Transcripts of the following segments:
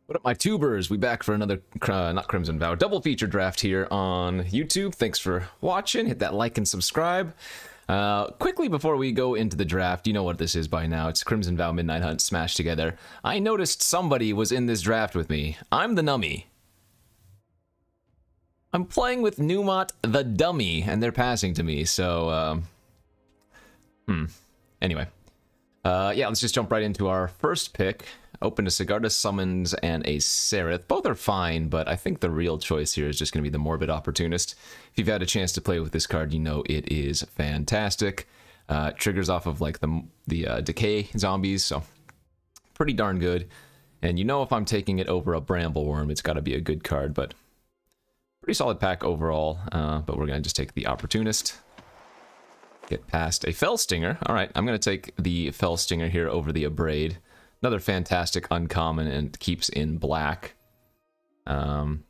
What up, my tubers? We back for another, not Crimson Vow, double feature draft here on YouTube. Thanks for watching. Hit that like and subscribe. Quickly before we go into the draft, you know what this is by now. It's Crimson Vow Midnight Hunt smashed together. I noticed somebody was in this draft with me. I'm the Nummy. I'm playing with Numat the Dummy, and they're passing to me, so, Anyway. Yeah, let's just jump right into our first pick. Open a Sigarda Summons and a Sereth. Both are fine, but I think the real choice here is just going to be the Morbid Opportunist. If you've had a chance to play with this card, you know it is fantastic. Triggers off of like the Decay zombies, so pretty darn good. And you know if I'm taking it over a Brambleworm, it's got to be a good card, but pretty solid pack overall. But we're going to just take the Opportunist. Get past a Fell Stinger. All right, I'm going to take the Fell Stinger here over the Abrade. Another fantastic uncommon and keeps in black.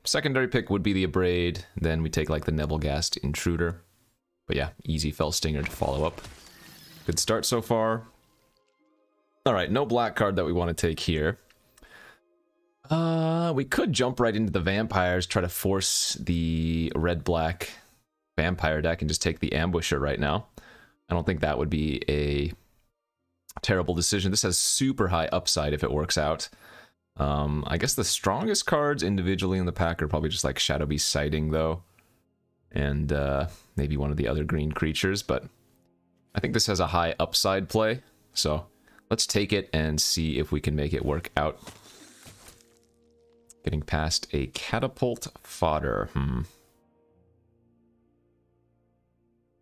Secondary pick would be the Abrade. Then we take like the Nebelgast Intruder. But yeah, easy Fell Stinger to follow up. Good start so far. All right, no black card that we want to take here. We could jump right into the Vampires, try to force the red-black Vampire deck and just take the Ambusher right now. I don't think that would be a terrible decision. This has super high upside if it works out. I guess the strongest cards individually in the pack are probably just like Shadow Beast Sighting, though. And maybe one of the other green creatures, but I think this has a high upside play. So let's take it and see if we can make it work out. Getting past a Catapult Fodder.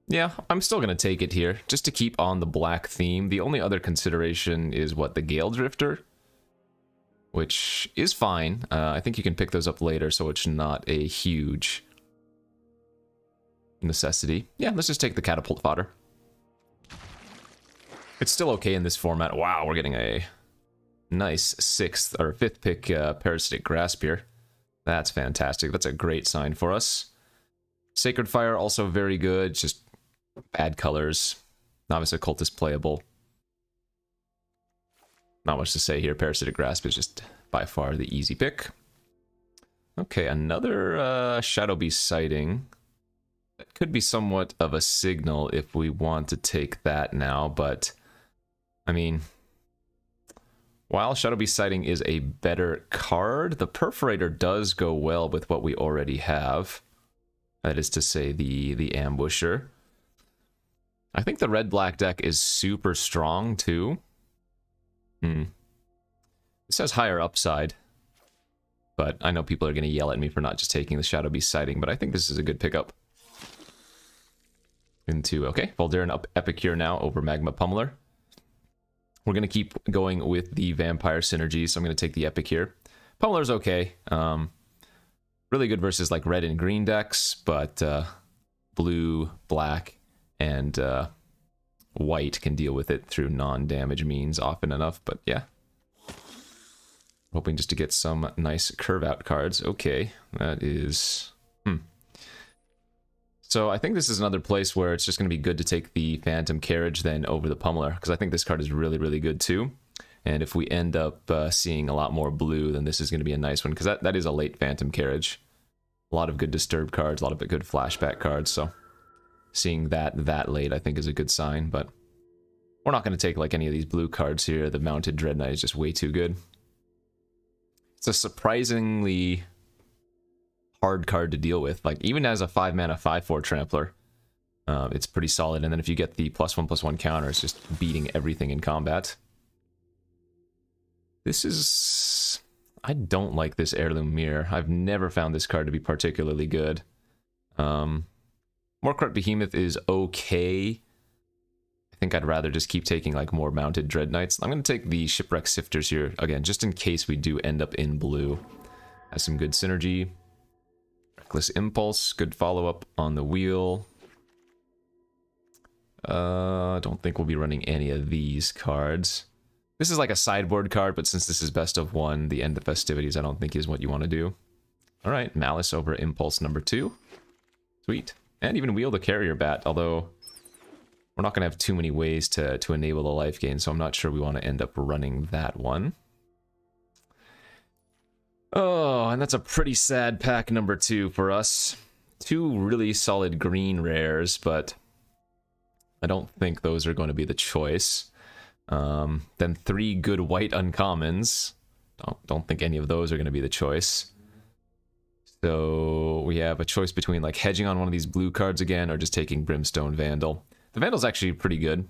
Yeah, I'm still going to take it here, just to keep on the black theme. The only other consideration is, what, the Gale Drifter? Which is fine. I think you can pick those up later, so it's not a huge necessity. Yeah, let's just take the Catapult Fodder. It's still okay in this format. Wow, we're getting a nice 6th or 5th pick Parasitic Grasp here. That's fantastic. That's a great sign for us. Sacred Fire, also very good. Just bad colors. Novice Occultist playable. Not much to say here. Parasitic Grasp is just by far the easy pick. Okay, another Shadow Beast Sighting. That could be somewhat of a signal if we want to take that now, but I mean, while Shadow Beast Sighting is a better card, the Perforator does go well with what we already have. That is to say, the Ambusher. I think the red-black deck is super strong, too. This has higher upside. But I know people are going to yell at me for not just taking the Shadow Beast Sighting, but I think this is a good pickup. Into, okay, Voldaren Epicure now over Magma Pummeler. We're going to keep going with the Vampire Synergy, so I'm going to take the Epicure. Pummeler's okay. Really good versus like red and green decks, but blue, black, and white can deal with it through non-damage means often enough. But yeah, hoping just to get some nice curve-out cards. Okay, that is... So I think this is another place where it's just going to be good to take the Phantom Carriage then over the Pummeler, because I think this card is really, really good too. And if we end up seeing a lot more blue, then this is going to be a nice one, because that is a late Phantom Carriage. A lot of good Disturb cards, a lot of good flashback cards, so seeing that late I think is a good sign, but we're not going to take like any of these blue cards here. The Mounted Dread Knight is just way too good. It's a surprisingly hard card to deal with. Like, even as a 5-mana 5/4 Trampler, it's pretty solid, and then if you get the +1/+1 counter, it's just beating everything in combat. This is... I don't like this Heirloom Mirror. I've never found this card to be particularly good. Morkrut Behemoth is okay. I think I'd rather just keep taking like more Mounted Dread Knights. I'm going to take the Shipwreck Sifters here, again, just in case we do end up in blue. Has some good synergy. Reckless Impulse, good follow-up on the wheel. I don't think we'll be running any of these cards. This is like a sideboard card, but since this is best of one, the end of festivities I don't think is what you want to do. Alright, Malice over Impulse number 2. Sweet. And even Wield the Carrier Bat, although we're not going to have too many ways to enable the life gain, so I'm not sure we want to end up running that one. Oh, and that's a pretty sad pack number 2 for us. 2 really solid green rares, but I don't think those are going to be the choice. Then 3 good white uncommons. Don't think any of those are going to be the choice. So we have a choice between like hedging on one of these blue cards again or just taking Brimstone Vandal. The Vandal's actually pretty good.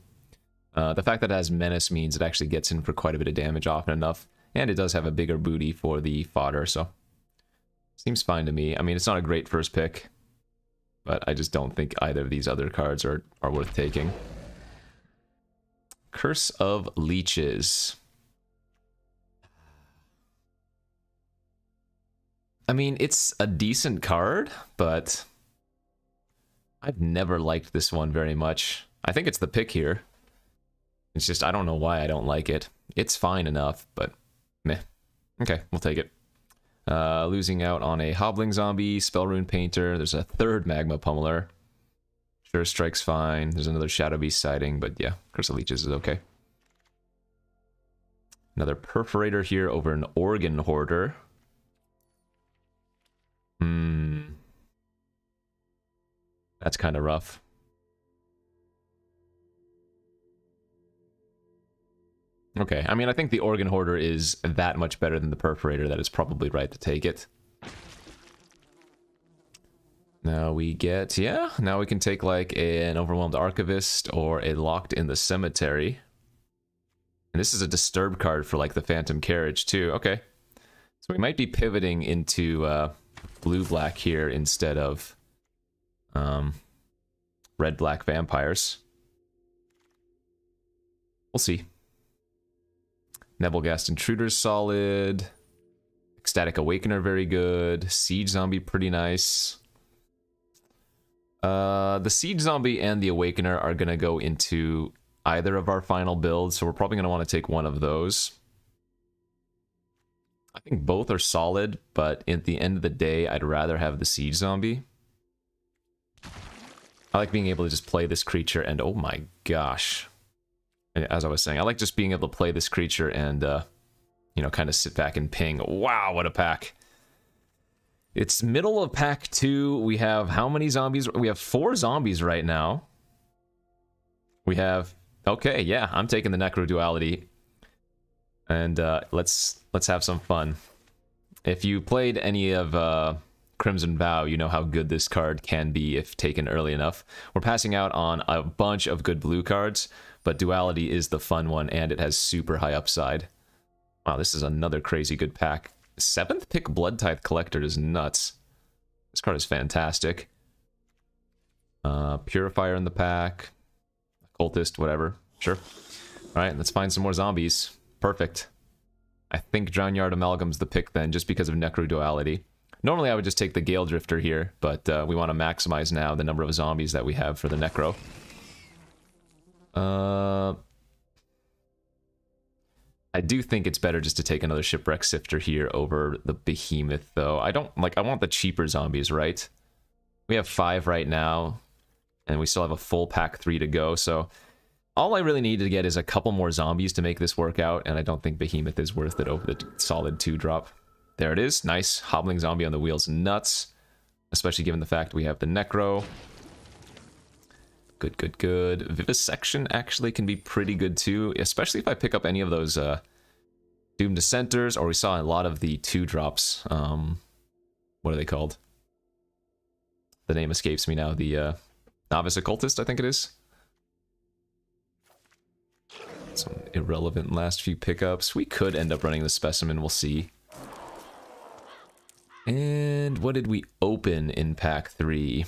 The fact that it has Menace means it actually gets in for quite a bit of damage often enough. And it does have a bigger booty for the fodder, so seems fine to me. I mean, it's not a great first pick, but I just don't think either of these other cards are worth taking. Curse of Leeches. I mean, it's a decent card, but I've never liked this one very much. I think it's the pick here. It's just, I don't know why I don't like it. It's fine enough, but meh. Okay, we'll take it. Losing out on a Hobbling Zombie, Spell Rune Painter. There's a third Magma Pummeler. Sure Strike's fine. There's another Shadow Beast sighting, but yeah, Curse of Leeches is okay. Another Perforator here over an Organ Hoarder. That's kind of rough. Okay, I mean, I think the Organ Hoarder is that much better than the Perforator that it's probably right to take it. Now we get, yeah, now we can take like an Overwhelmed Archivist or a Locked in the Cemetery. And this is a Disturb card for like the Phantom Carriage too. Okay, so we might be pivoting into blue-black here instead of red-black vampires. We'll see. Nebelgast Intruder's solid. Ecstatic Awakener very good. Siege Zombie pretty nice. The Siege Zombie and the Awakener are going to go into either of our final builds, so we're probably going to want to take one of those. I think both are solid, but at the end of the day, I'd rather have the Siege Zombie. I like being able to just play this creature and, oh my gosh. As I was saying, I like just being able to play this creature and, you know, kind of sit back and ping. Wow, what a pack. It's middle of pack 2. We have how many zombies? We have 4 zombies right now. We have... Okay, yeah, I'm taking the Necro Duality. And let's have some fun. If you played any of Crimson Vow, you know how good this card can be if taken early enough. We're passing out on a bunch of good blue cards, but Duality is the fun one, and it has super high upside. Wow, this is another crazy good pack. 7th pick Blood Tithe Collector is nuts. This card is fantastic. Purifier in the pack. Cultist, whatever. Sure. Alright, let's find some more zombies. Perfect. I think Drownyard Amalgam's the pick then, just because of Necro Duality. Normally I would just take the Gale Drifter here, but we want to maximize now the number of zombies that we have for the Necro. I do think it's better just to take another Shipwreck Sifter here over the Behemoth, though. I don't, like, I want the cheaper zombies, right? We have 5 right now, and we still have a full pack 3 to go, so all I really need to get is a couple more zombies to make this work out, and I don't think Behemoth is worth it over the solid 2-drop. There it is. Nice. Hobbling Zombie on the wheels. Nuts. Especially given the fact we have the Necro. Good, good, good. Vivisection actually can be pretty good too, especially if I pick up any of those Doom Dissenters, or we saw a lot of the 2-drops. What are they called? The name escapes me now. The Novice Occultist, I think it is. Some irrelevant last few pickups. We could end up running the Specimen, we'll see. And what did we open in pack 3?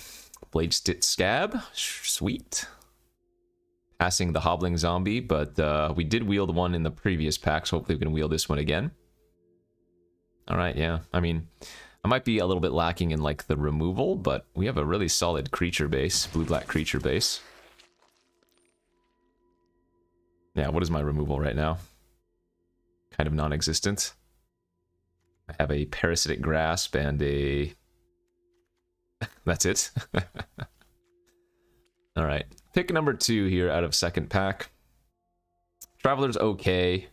Blade Stitch Scab, sweet. Passing the Hobbling Zombie, but we did wield one in the previous pack, so hopefully we can wield this one again. Alright, yeah, I mean, I might be a little bit lacking in like the removal, but we have a really solid creature base, blue-black creature base. Yeah, what is my removal right now? Kind of non-existent. I have a Parasitic Grasp and a... That's it. Alright. Pick number 2 here out of second pack. Traveler's okay.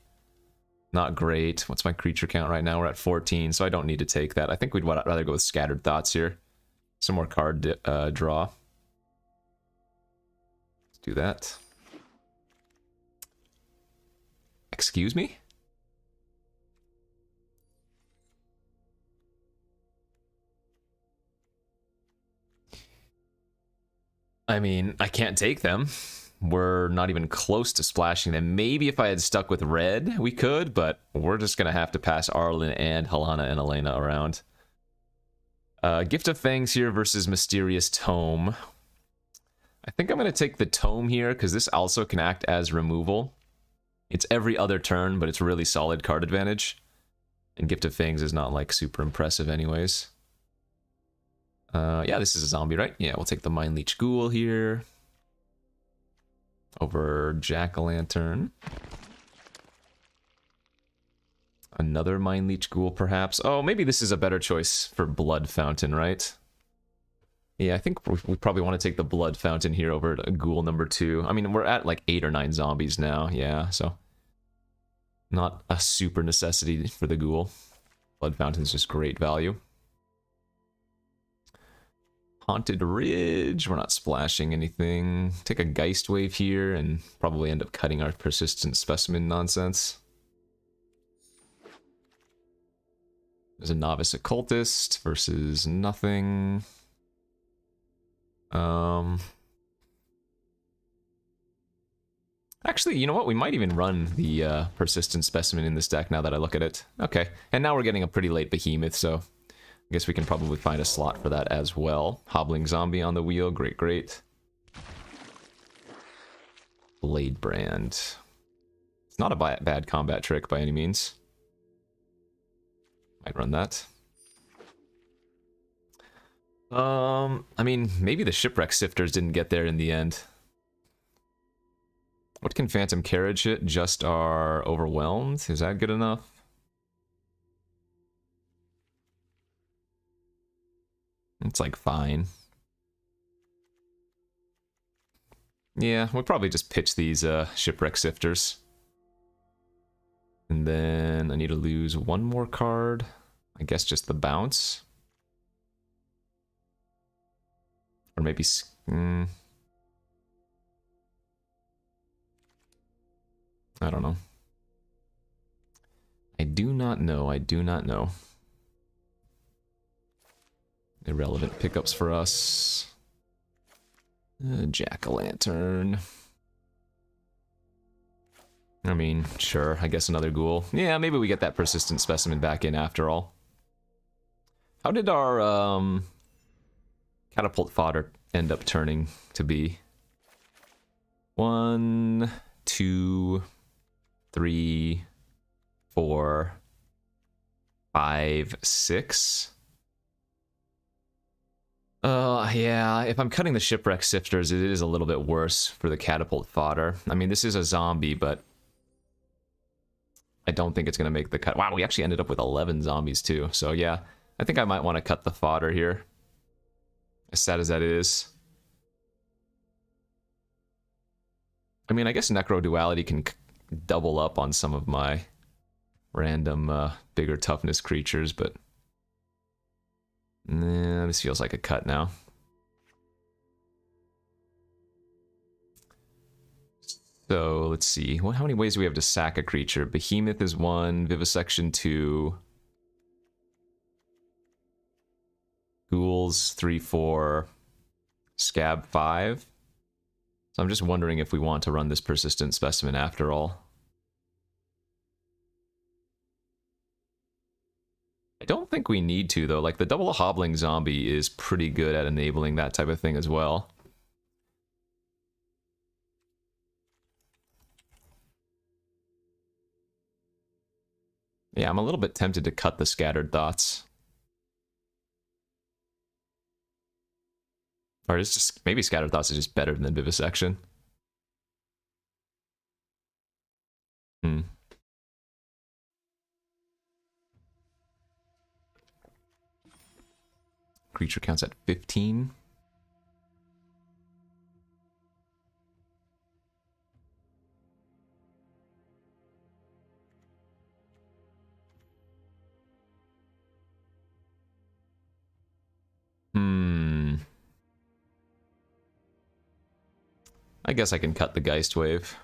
Not great. What's my creature count right now? We're at 14, so I don't need to take that. I think we'd rather go with Scattered Thoughts here. Some more card draw. Let's do that. Excuse me? I mean, I can't take them. We're not even close to splashing them. Maybe if I had stuck with red, we could, but we're just going to have to pass Arlen and Helena and Elena around. Gift of Fangs here versus Mysterious Tome. I think I'm going to take the Tome here, because this also can act as removal. It's every other turn, but it's really solid card advantage. And Gift of Fangs is not, like, super impressive anyways. Yeah, this is a zombie, right? Yeah, we'll take the Mind Leech Ghoul here. Over Jack-o'-lantern. Another Mind Leech Ghoul, perhaps. Oh, maybe this is a better choice for Blood Fountain, right? Yeah, I think we probably want to take the Blood Fountain here over Ghoul number 2. I mean, we're at like 8 or 9 zombies now, yeah, so... Not a super necessity for the Ghoul. Blood Fountain's just great value. Haunted Ridge, we're not splashing anything. Take a Geist Wave here and probably end up cutting our Persistent Specimen nonsense. There's a Novice Occultist versus nothing. Actually, you know what? We might even run the Persistent Specimen in this deck now that I look at it. Okay, and now we're getting a pretty late Behemoth, so... I guess we can probably find a slot for that as well. Hobbling Zombie on the wheel, great, great. Blade Brand. It's not a bad combat trick by any means. Might run that. I mean, maybe the Shipwreck Sifters didn't get there in the end. What can Phantom Carriage hit? Just our Overwhelmed? Is that good enough? It's like fine. Yeah, we'll probably just pitch these Shipwreck Sifters. And then I need to lose one more card. I guess just the bounce. Or maybe... I don't know. I do not know. I do not know. Irrelevant pickups for us. Jack-o'-lantern. I mean, sure, I guess another ghoul. Yeah, maybe we get that Persistent Specimen back in after all. How did our catapult fodder end up turning to be? 1, 2, 3, 4, 5, 6. Yeah, if I'm cutting the Shipwreck Sifters, it is a little bit worse for the catapult fodder. I mean, this is a zombie, but I don't think it's going to make the cut. Wow, we actually ended up with 11 zombies too. So yeah, I think I might want to cut the fodder here. As sad as that is. I mean, I guess Necro Duality can double up on some of my random bigger toughness creatures, but... Nah, this feels like a cut now. So, let's see. How many ways do we have to sack a creature? Behemoth is 1, Vivisection 2. Ghouls 3, 4. Scab 5. So I'm just wondering if we want to run this Persistent Specimen after all. I don't think we need to, though. Like, the double hobbling zombie is pretty good at enabling that type of thing as well. Yeah, I'm a little bit tempted to cut the Scattered Thoughts. Or it's just, maybe Scattered Thoughts is just better than Vivisection. Creature counts at 15. I guess I can cut the Geist Wave.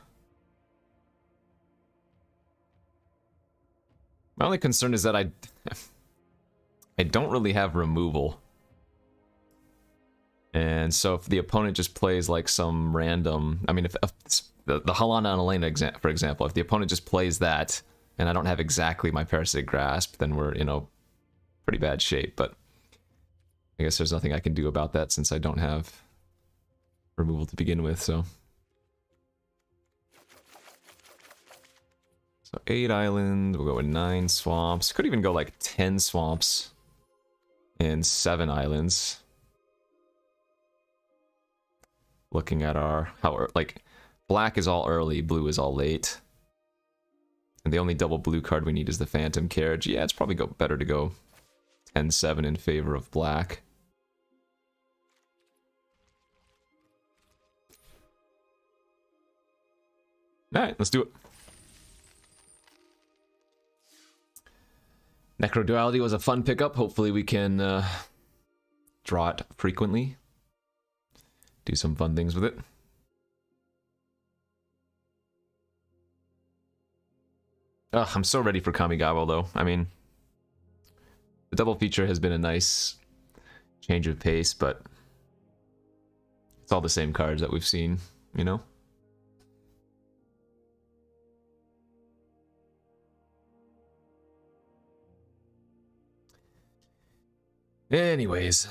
My only concern is that I don't really have removal. And so if the opponent just plays like some random... I mean, if the Halana and Elena, for example, if the opponent just plays that, and I don't have exactly my Parasitic Grasp, then we're, pretty bad shape. But I guess there's nothing I can do about that since I don't have removal to begin with, so... So 8 islands, we'll go with 9 swamps. Could even go like 10 swamps and 7 islands. Looking at our like black is all early, blue is all late. And the only double blue card we need is the Phantom Carriage. Yeah, it's probably better to go 10-7 in favor of black. Alright, let's do it. Necroduality was a fun pickup. Hopefully we can draw it frequently. Do some fun things with it. Ugh, I'm so ready for Kamigawa though. I mean, the double feature has been a nice change of pace, but it's all the same cards that we've seen, you know? Anyways,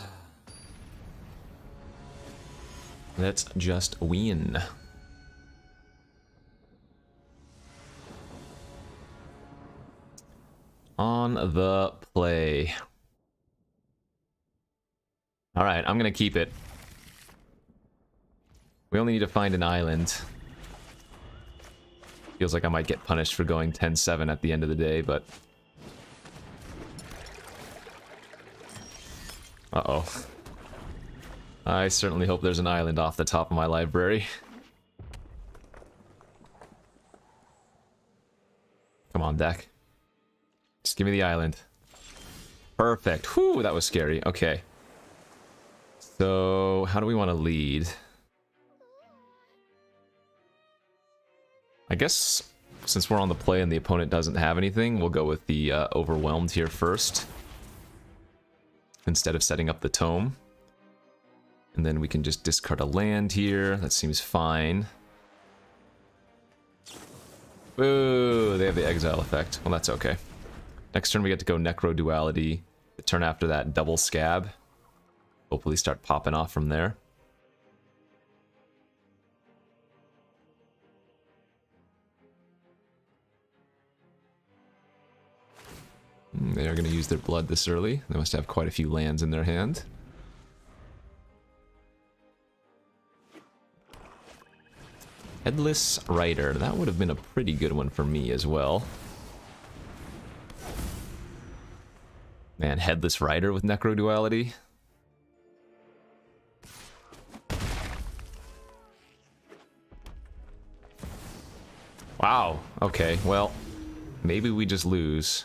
let's just win. On the play. Alright, I'm gonna keep it. We only need to find an island. Feels like I might get punished for going 10-7 at the end of the day, but... Uh-oh. I certainly hope there's an island off the top of my library. Come on, deck. Just give me the island. Perfect. Whew, that was scary. Okay. So, how do we want to lead? I guess, since we're on the play and the opponent doesn't have anything, we'll go with the Overwhelmed here first. Instead of setting up the Tome. And then we can just discard a land here. That seems fine. Ooh, they have the exile effect. Well, that's okay. Next turn we get to go Necroduality. The turn after that, Double Scab. Hopefully start popping off from there. They are going to use their blood this early. They must have quite a few lands in their hand. Headless Rider. That would have been a pretty good one for me as well. Man, Headless Rider with Necroduality. Wow. Okay, well, maybe we just lose.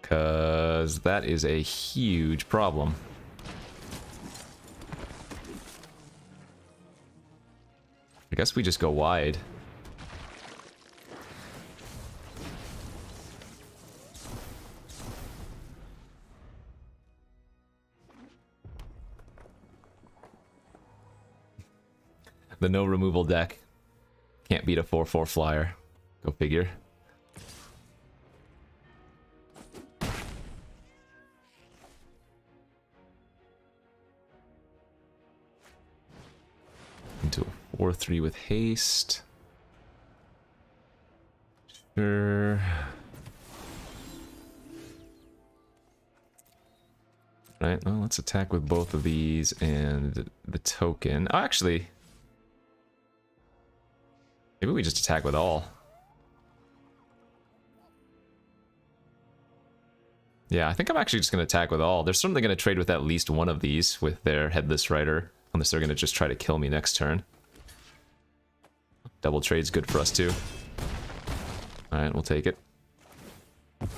Because that is a huge problem. I guess we just go wide. The no removal deck. Can't beat a 4/4 flyer. Go figure. Into a 4/3 with haste. Sure. Right, well, let's attack with both of these and the token. Oh, actually, maybe we just attack with all. Yeah, I think I'm actually just going to attack with all. They're certainly going to trade with at least one of these with their Headless Rider. Unless they're going to just try to kill me next turn. Double trade's good for us too. Alright, we'll take it. We'll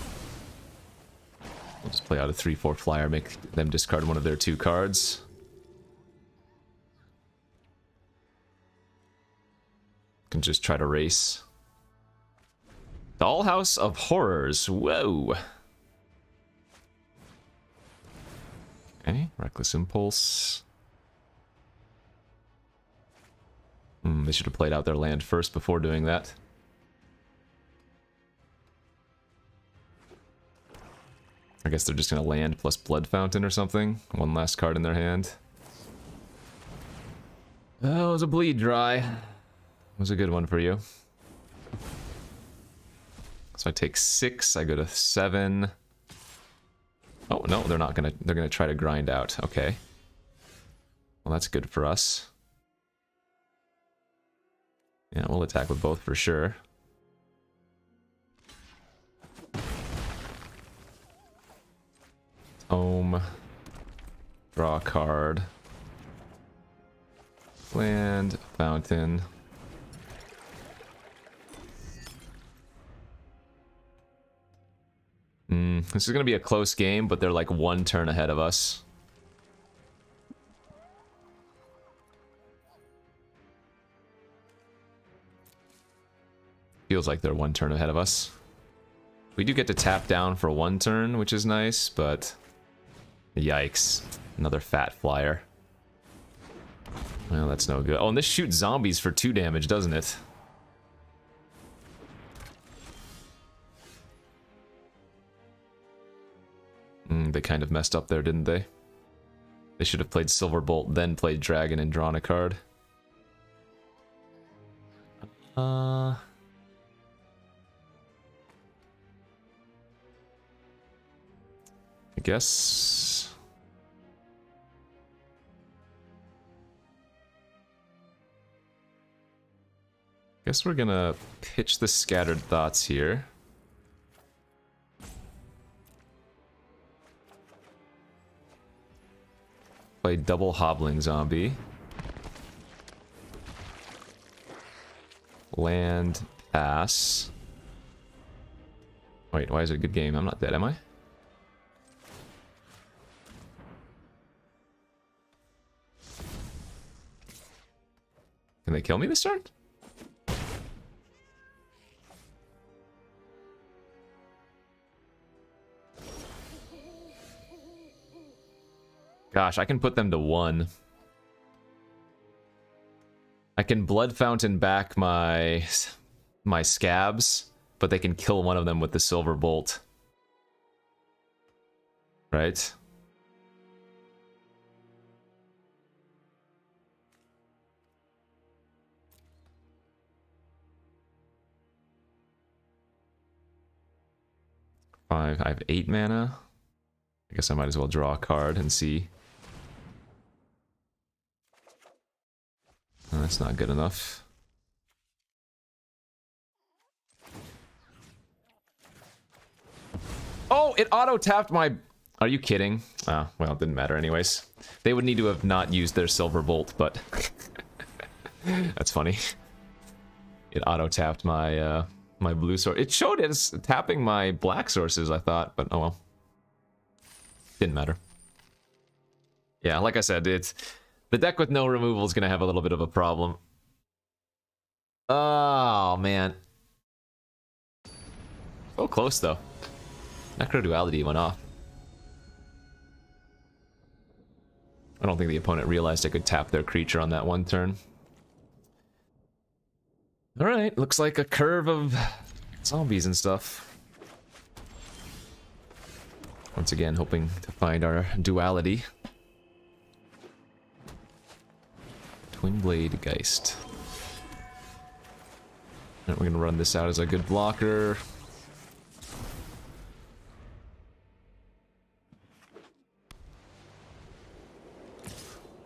just play out a 3/4 flyer, make them discard one of their 2 cards. Can just try to race. Dollhouse of Horrors. Whoa. Okay, Reckless Impulse. They should have played out their land first before doing that. I guess they're just gonna land plus Blood Fountain or something. One last card in their hand. Oh, it was a bleed dry. It was a good one for you. So I take 6, I go to 7. Oh, no, they're not gonna, they're gonna try to grind out. Okay. Well, that's good for us. Yeah, we'll attack with both for sure. Home. Draw a card. Land. Fountain. This is going to be a close game, but they're like one turn ahead of us. Feels like they're one turn ahead of us. We do get to tap down for one turn, which is nice, but... Yikes. Another fat flyer. Well, that's no good. Oh, and this shoots zombies for 2 damage, doesn't it? They kind of messed up there, didn't they? They should have played Silverbolt, then played Dragon and drawn a card. I guess... Guess we're gonna pitch the Scattered Thoughts here. Play double Hobbling Zombie. Land, pass. Wait, why is it a good game? I'm not dead, am I? Can they kill me this turn? Gosh, I can put them to 1. I can Blood Fountain back my scabs, but they can kill one of them with the Silver Bolt. Right? I have 8 mana. I guess I might as well draw a card and see. Oh, that's not good enough. Oh, it auto-tapped my... Are you kidding? Ah, well, it didn't matter anyways. They would need to have not used their Silver Bolt, but... That's funny. It auto-tapped my, my blue source. It showed it as tapping my black sources, I thought, but oh well. Didn't matter. Yeah, like I said, it's... The deck with no removal is going to have a little bit of a problem. Oh, man. So close, though. Necro Duality went off. I don't think the opponent realized I could tap their creature on that one turn. Alright, looks like a curve of zombies and stuff. Once again, hoping to find our duality. Twin Blade Geist. And we're gonna run this out as a good blocker.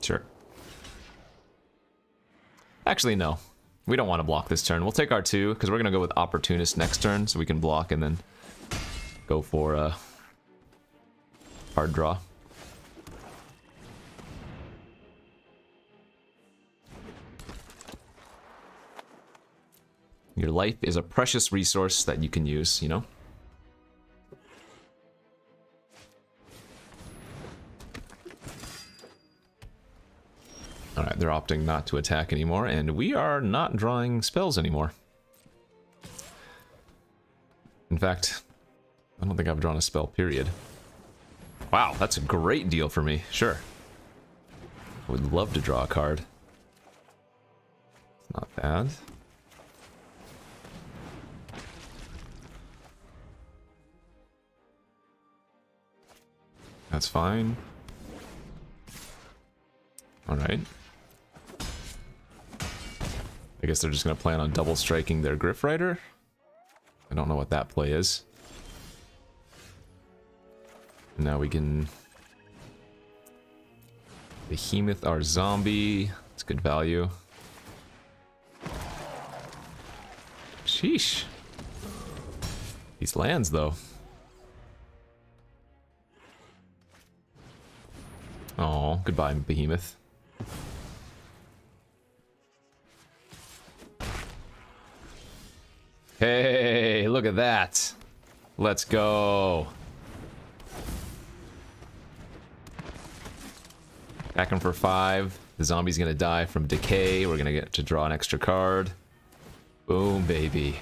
Sure. Actually, no. We don't want to block this turn. We'll take our 2, because we're gonna go with Opportunist next turn, so we can block and then go for a hard draw. Your life is a precious resource that you can use, you know? Alright, they're opting not to attack anymore, and we are not drawing spells anymore. In fact, I don't think I've drawn a spell, period. Wow, that's a great deal for me. Sure. I would love to draw a card. It's not bad. That's fine. Alright. I guess they're just going to plan on double striking their Griff Rider. I don't know what that play is. Now we can Behemoth our zombie. It's good value. Sheesh. These lands, though. Oh, goodbye, Behemoth. Hey, look at that. Let's go. Back him for 5. The zombie's gonna die from decay. We're gonna get to draw an extra card. Boom, baby.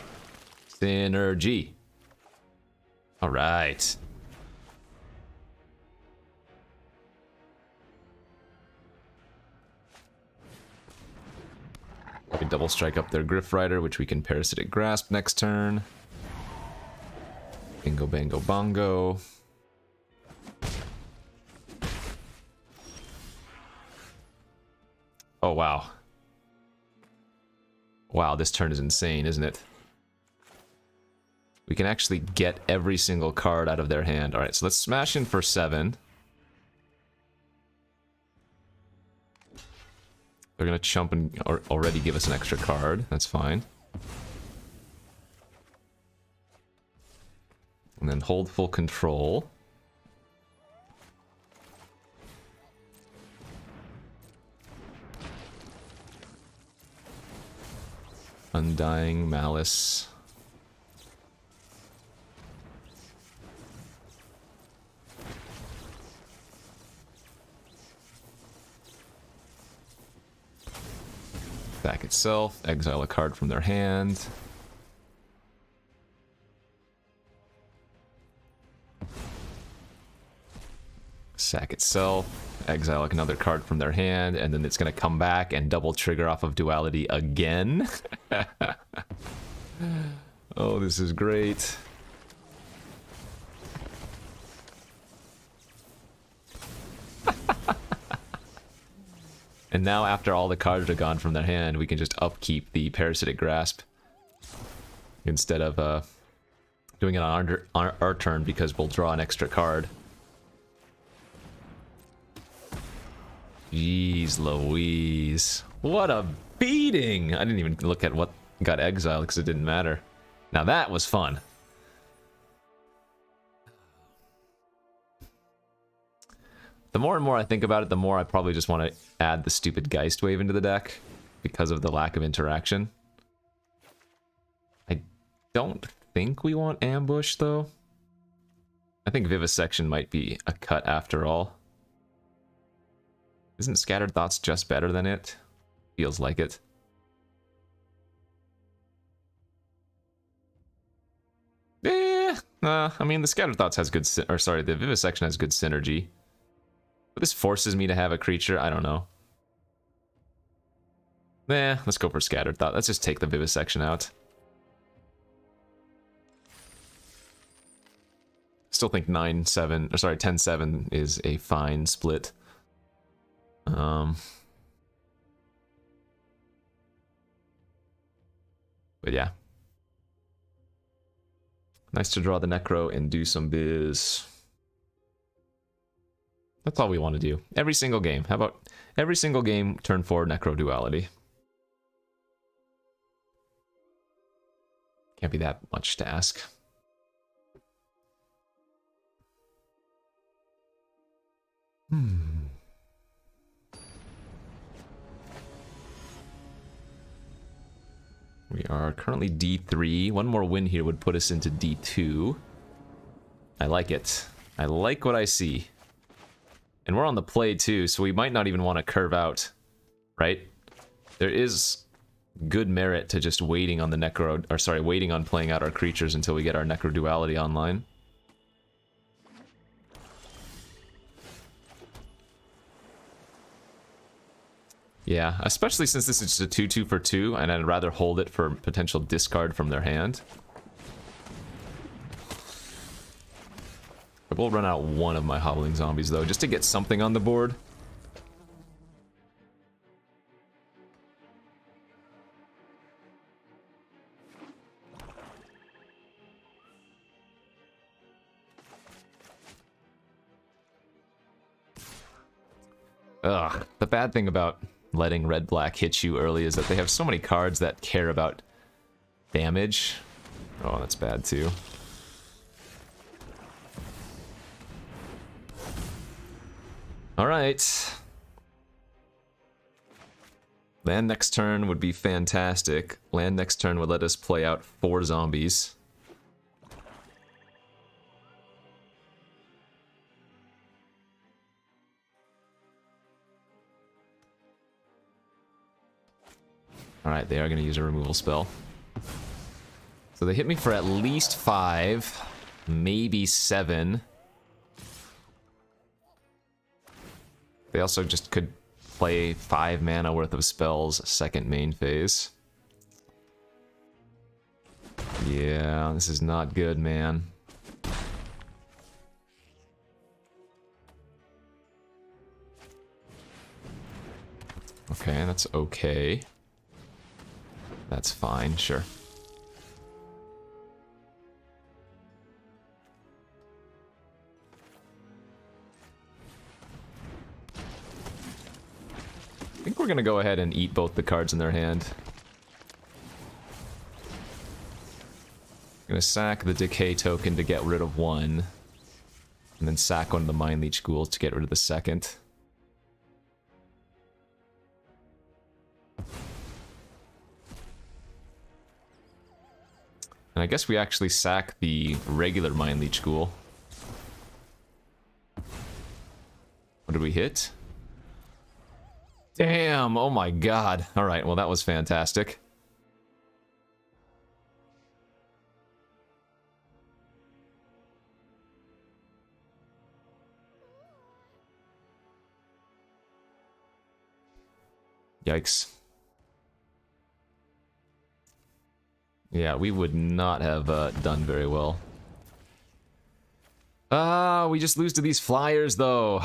Synergy. Alright. We can double strike up their Griff Rider, which we can Parasitic Grasp next turn. Bingo, bango, bongo. Oh, wow. Wow, this turn is insane, isn't it? We can actually get every single card out of their hand. Alright, so let's smash in for 7. They're gonna chump and already give us an extra card. That's fine. And then hold full control. Undying Malice. Back itself, exile a card from their hand. Sack itself, exile another card from their hand, and then it's going to come back and double trigger off of duality again. Oh, this is great. And now, after all the cards are gone from their hand, we can just upkeep the Parasitic Grasp instead of doing it on our turn, because we'll draw an extra card. Jeez Louise. What a beating! I didn't even look at what got exiled because it didn't matter. Now that was fun. The more and more I think about it, the more I probably just want to add the stupid Geist Wave into the deck because of the lack of interaction. I don't think we want Ambush, though. I think Vivisection might be a cut after all. Isn't Scattered Thoughts just better than it? Feels like it. I mean, the Scattered Thoughts has good... Or sorry, the Vivisection has good synergy. But this forces me to have a creature? I don't know. Let's go for Scattered Thought. Let's just take the Vivisection out. Still think 9-7... Or sorry, 10-7 is a fine split. But yeah. Nice to draw the Necro and do some biz. That's all we want to do. Every single game. How about every single game, turn 4 Necro Duality? Can't be that much to ask. We are currently D3. One more win here would put us into D2. I like it. I like what I see. And we're on the play too, so we might not even want to curve out right? There is good merit to just waiting on the necro, or sorry, waiting on playing out our creatures until we get our necro duality online. Yeah, especially since this is just a 2/2 for 2, and I'd rather hold it for potential discard from their hand. I will run out one of my hobbling zombies though, just to get something on the board. Ugh, the bad thing about letting red-black hit you early is that they have so many cards that care about damage. Oh, that's bad too. Alright. Land next turn would be fantastic. Land next turn would let us play out 4 zombies. Alright, they are going to use a removal spell. So they hit me for at least 5, maybe 7. They also just could play 5 mana worth of spells second main phase. Yeah, this is not good, man. Okay, that's okay. That's fine, sure. I think we're gonna go ahead and eat both the cards in their hand. Gonna sack the decay token to get rid of one, and then sack one of the Mind Leech ghouls to get rid of the second. And I guess we actually sack the regular Mind Leech ghoul. What did we hit? Damn, oh my god. Alright, well that was fantastic. Yikes. Yeah, we would not have done very well. We just lose to these flyers though.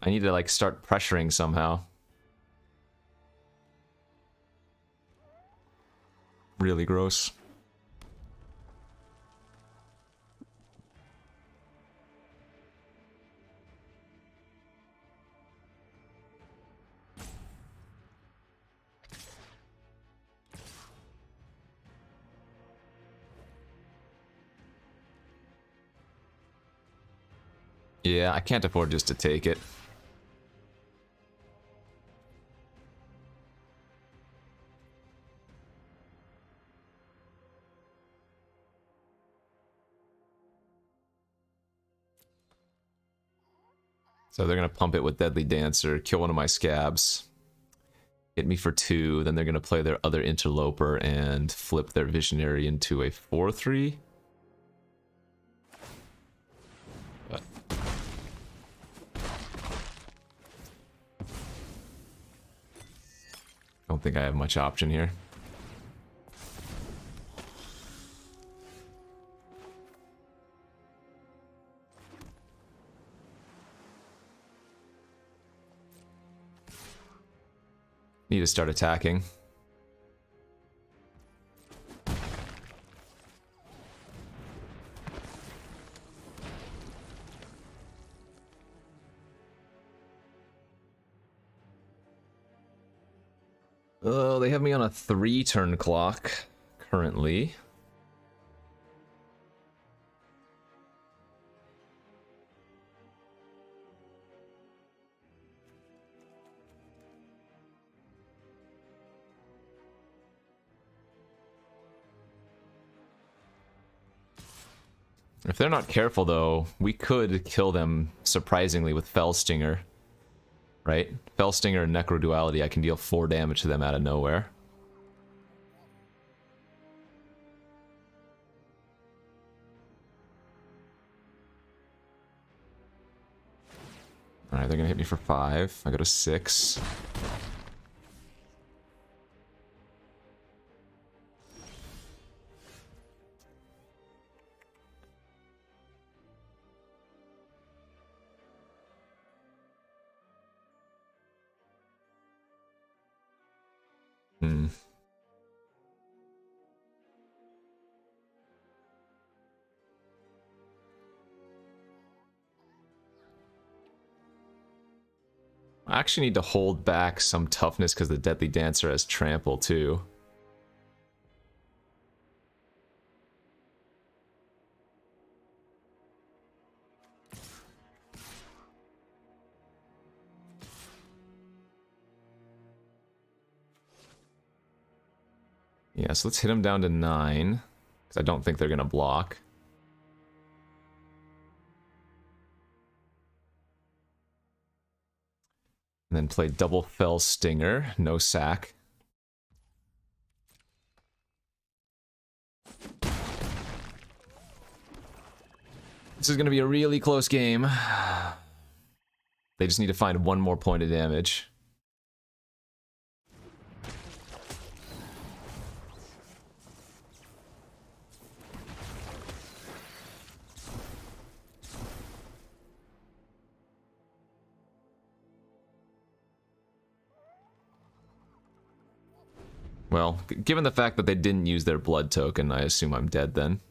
I need to like start pressuring somehow. Really gross. Yeah, I can't afford just to take it. So they're going to pump it with Deadly Dancer, kill one of my scabs, hit me for 2, then they're going to play their other Interloper and flip their Visionary into a 4/3. But don't think I have much option here. Need to start attacking. Oh, they have me on a 3-turn clock currently. If they're not careful, though, we could kill them surprisingly with Fell Stinger. right? Fell Stinger and Necro Duality, I can deal 4 damage to them out of nowhere. Alright, they're gonna hit me for 5. I go to 6. I actually need to hold back some toughness because the Deadly Dancer has trample too. Yeah, so let's hit them down to 9, because I don't think they're going to block. And then play double Fell Stinger, no sack. This is going to be a really close game. They just need to find 1 more point of damage. Well, given the fact that they didn't use their blood token, I assume I'm dead then.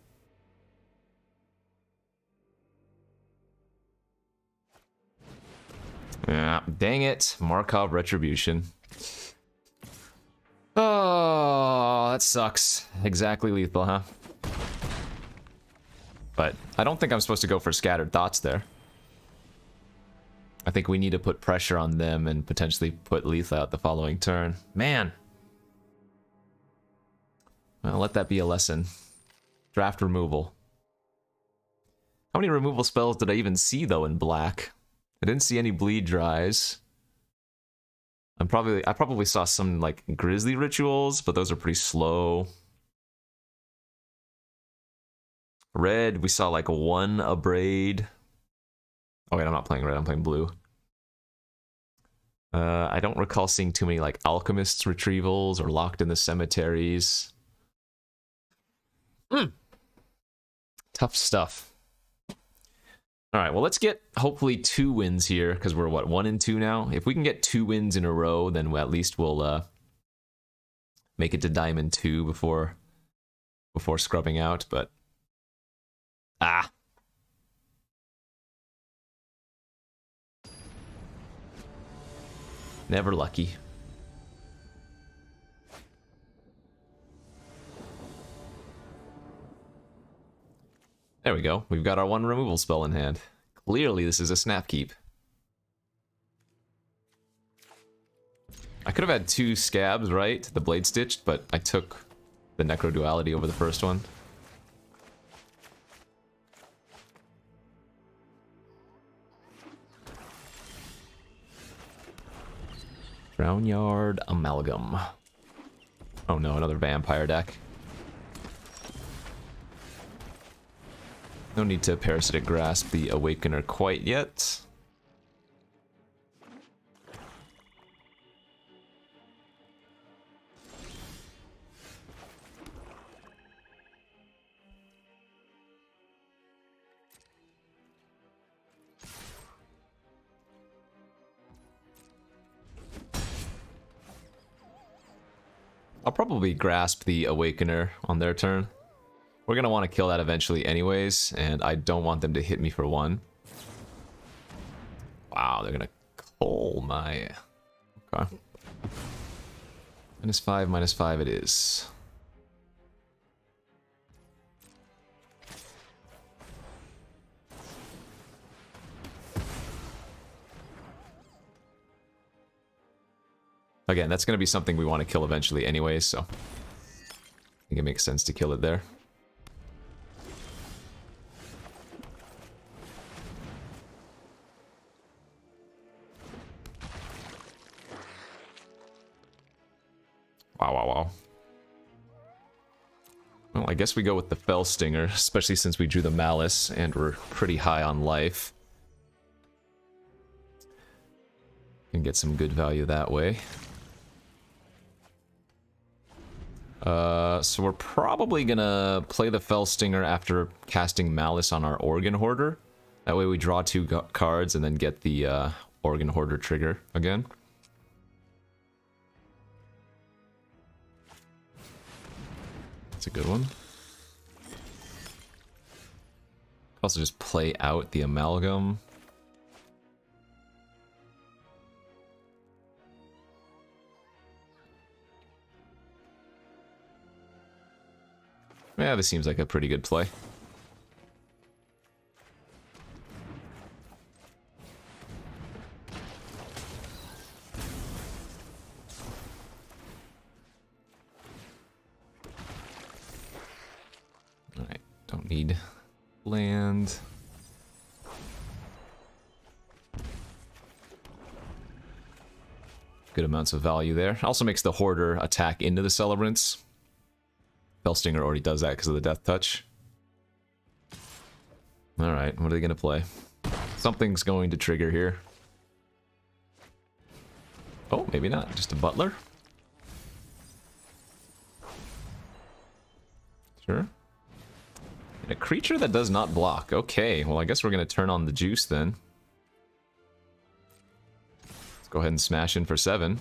Yeah, dang it. Markov Retribution. Oh, that sucks. Exactly lethal, huh? But I don't think I'm supposed to go for Scattered Thoughts there. I think we need to put pressure on them and potentially put lethal out the following turn. Man! Well, let that be a lesson. Draft removal. How many removal spells did I even see, though, in black? I didn't see any bleed dries. I probably saw some, like, grizzly rituals, but those are pretty slow. Red, we saw, like, 1 abrade. Oh, wait, I'm not playing red, I'm playing blue. I don't recall seeing too many, like, alchemists retrievals or locked in the cemeteries. Tough stuff. Alright, well, let's get hopefully 2 wins here, because we're, what, 1 and 2 now? If we can get 2 wins in a row, then at least we'll make it to Diamond 2 before scrubbing out, but... Ah! Never lucky. There we go. We've got our 1 removal spell in hand. Clearly this is a snap keep. I could have had 2 scabs, right? The blade stitched, but I took the Necro Duality over the first one. Drownyard Amalgam. Oh no, another vampire deck. No need to Parasitic Grasp the Awakener quite yet. I'll probably Grasp the Awakener on their turn. We're going to want to kill that eventually anyways, and I don't want them to hit me for 1. Wow, they're going to cull my... Okay. -5 it is. Again, that's going to be something we want to kill eventually anyways, so... I think it makes sense to kill it there. Wow, wow, wow. Well, I guess we go with the Fell Stinger, especially since we drew the Malice and we're pretty high on life. Can get some good value that way. So we're probably gonna play the Fell Stinger after casting Malice on our Organ Hoarder. That way we draw 2 cards and then get the Organ Hoarder trigger again. That's a good one. Also just play out the Amalgam. Yeah, this seems like a pretty good play. Alright, don't need land. Good amounts of value there. Also makes the Hoarder attack into the Celebrants. Fellstinger already does that because of the Death Touch. Alright, what are they going to play? Something's going to trigger here. Oh, maybe not. Just a Butler? Sure. And a creature that does not block. Okay, well I guess we're going to turn on the juice then. Let's go ahead and smash in for 7.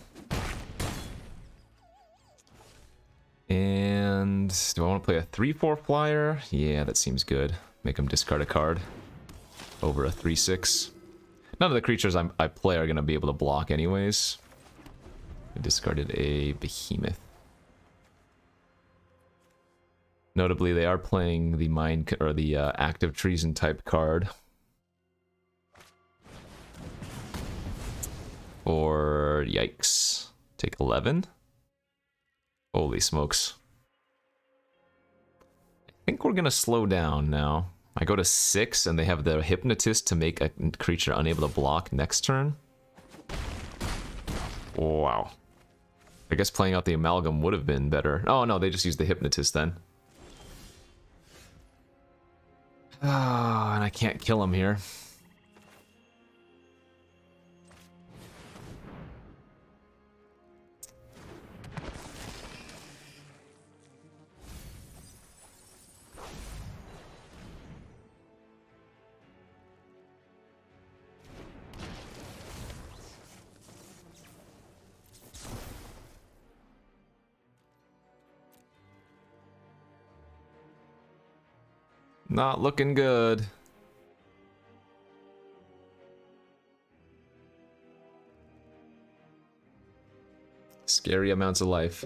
And do I want to play a 3/4 flyer? Yeah, that seems good. Make him discard a card over a 3/6. None of the creatures I play are going to be able to block anyways. I discarded a Behemoth. Notably, they are playing the Active Treason type card. Or yikes. Take 11. Holy smokes. I think we're gonna slow down now. I go to 6 and they have the Hypnotist to make a creature unable to block next turn. Wow. I guess playing out the Amalgam would have been better. Oh no, they just used the Hypnotist then. Ah, and I can't kill him here. Not looking good. Scary amounts of life.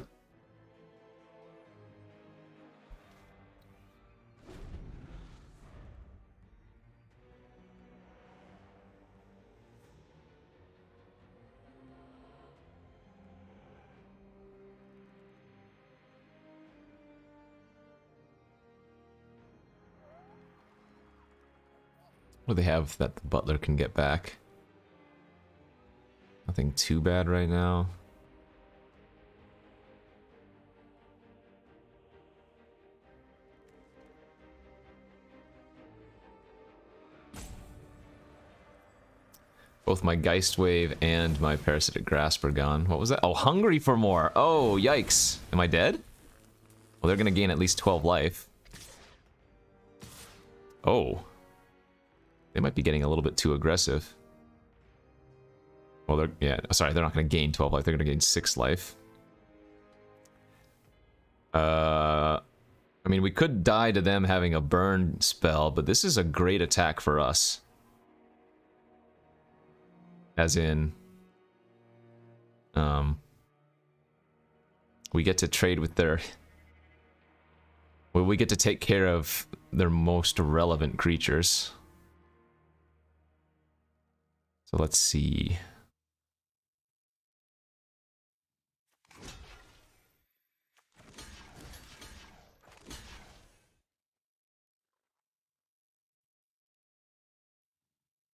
What do they have that the Butler can get back? Nothing too bad right now. Both my Geist Wave and my Parasitic Grasp are gone. What was that? Oh, hungry for more. Oh, yikes. Am I dead? Well, they're going to gain at least 12 life. Oh. They might be getting a little bit too aggressive. Well, they're, yeah, sorry, they're not going to gain 12 life. They're going to gain 6 life. I mean, we could die to them having a burn spell, but this is a great attack for us. As in, we get to trade with their... Well, we get to take care of their most relevant creatures. So let's see.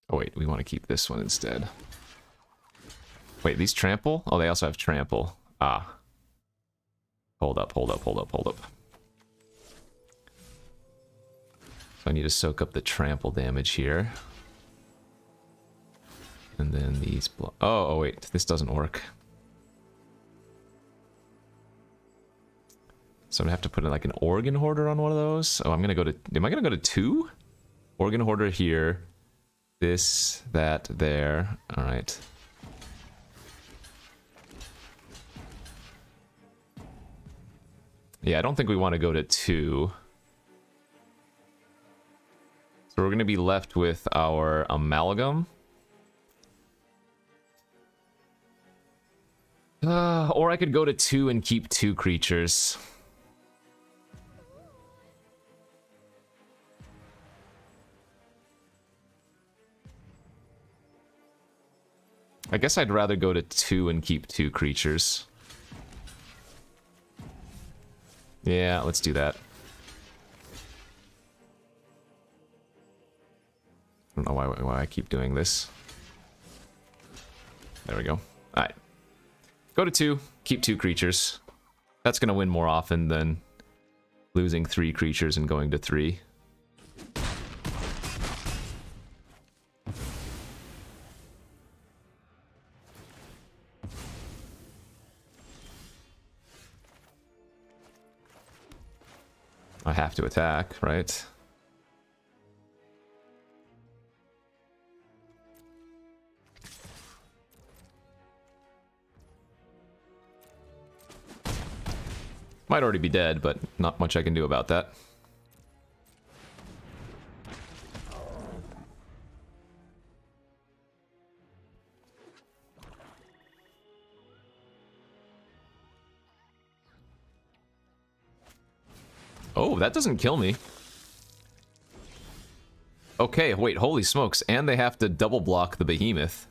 Oh wait, we want to keep this one instead. Wait, these trample? Oh, they also have trample. Ah. Hold up, hold up, hold up, hold up. So I need to soak up the trample damage here. And then these oh wait, this doesn't work. So I'm gonna have to put in like an organ hoarder on one of those. Oh, I'm gonna go to, am I gonna go to 2? Organ hoarder here. This, that, there. Alright. Yeah, I don't think we want to go to 2. So we're gonna be left with our amalgam. Or I could go to 2 and keep 2 creatures. I guess I'd rather go to 2 and keep 2 creatures. Yeah, let's do that. I don't know why I keep doing this. There we go. Alright. Go to 2, keep 2 creatures. That's gonna win more often than losing 3 creatures and going to 3. I have to attack, right? Might already be dead, but not much I can do about that. Oh, that doesn't kill me. Okay, wait, holy smokes. And they have to double block the behemoth.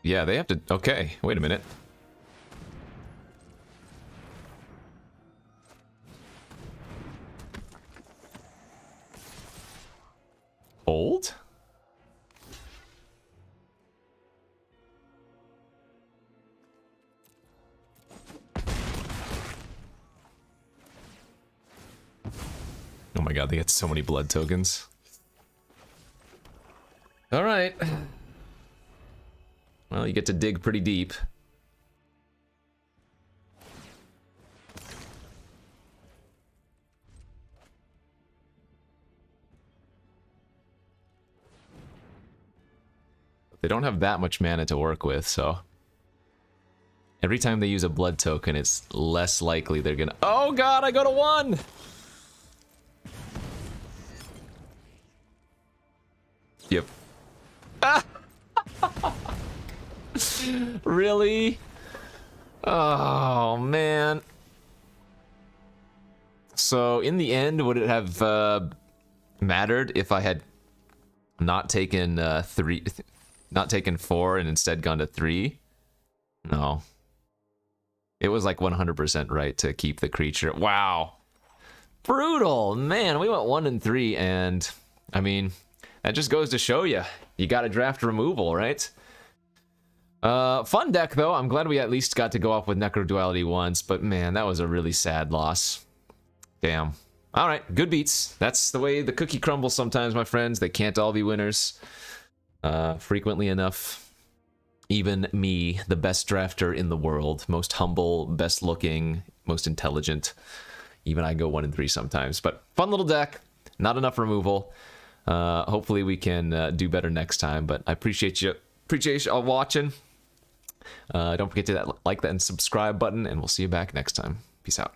Yeah, they have to... Okay, wait a minute. Hold? Oh my god, they get so many blood tokens. Alright. Well, you get to dig pretty deep. They don't have that much mana to work with, so... Every time they use a blood token, it's less likely they're gonna... Oh god, I go to 1! Yep. Really? Oh, man. So, in the end, would it have mattered if I had not taken 4 and instead gone to 3? No. It was like 100% right to keep the creature. Wow. Brutal. Man, we went 1 and 3, and I mean, that just goes to show you. You gotta draft removal, right? Fun deck, though. I'm glad we at least got to go off with Necroduality once, but man, that was a really sad loss. Damn. Alright, good beats. That's the way the cookie crumbles sometimes, my friends. They can't all be winners. Frequently enough, even me, the best drafter in the world, most humble, best looking, most intelligent, even I go 1 and 3 sometimes. But fun little deck, not enough removal. Hopefully we can do better next time, but I appreciate you all watching. Don't forget to like that and subscribe button, and we'll see you back next time. Peace out.